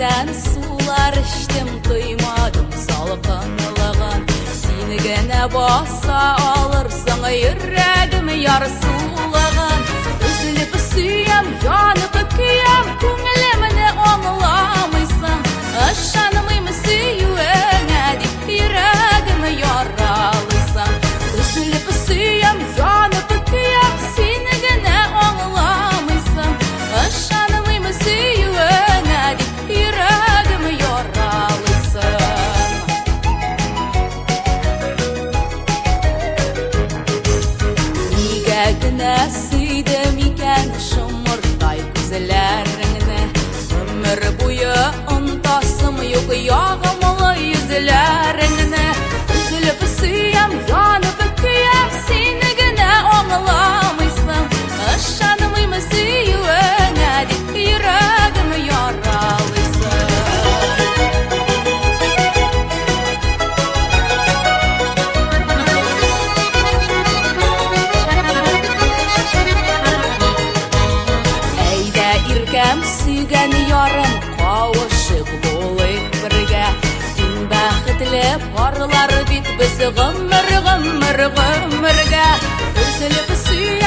Çeşmeden sular içtim, duymadım salqınlığın. Seni gene basa alırsan yüreğim yarsılığın. Üzülüp süyem, yanıp öküyem, köngülümünü anlamaysan. Aşanımı süyüğüne deyip yüreğim yaralıysan. Üzülüp süyem, yanıp öküyem, seni gene anlamaysan. Aşanımı süyüğüne deyip yüreğim yaralıysan. Gene süydüm iken şımırday güzellerine. Ömür boyu untasım yok yağmalı yüzlerine. Üzülüp süyem, yanıp öküyem, seni gene anlamaysan. Aşanımı süyüğüne deyip yüreğim yaralıysan. İrkem sügen yarım kavuşup bolayıp birge. Din baxtli parlar bit biz gımır gımır gımırga. Üzülüp süyem,